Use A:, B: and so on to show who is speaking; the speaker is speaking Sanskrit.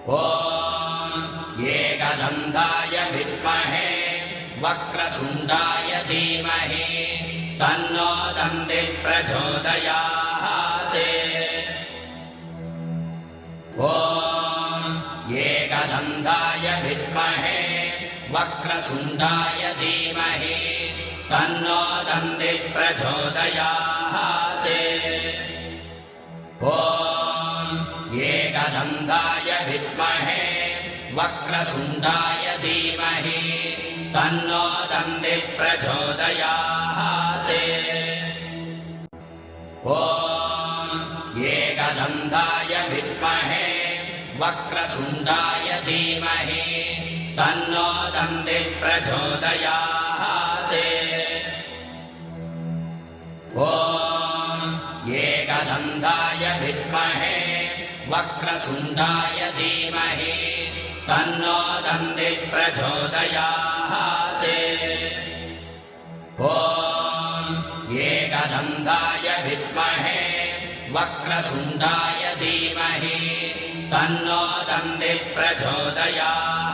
A: ॐ एकदन्ताय विद्महे वक्रतुण्डाय धीमहि तन्नो दन्तिः प्रचोदयात्। ॐ एकदन्ताय विद्महे वक्रतुण्डाय धीमहि तन्नो दन्तिः प्रचोदयात्। ॐ एकदन्ताय विद्महे वक्रतुण्डाय धीमहि तन्नो दन्तिः प्रचोदयात्। ॐ एकदन्ताय विद्महे वक्रतुण्डाय धीमहि तन्नो दन्तिः प्रचोदयात्। ॐ एकदन्ताय विद्महे वक्रतुण्डाय धीमहि तन्नो दन्तिः प्रचोदयात्। ॐ एकदन्ताय विद्महे वक्रतुण्डाय धीमहि तन्नो दन्तिः प्रचोदयात्।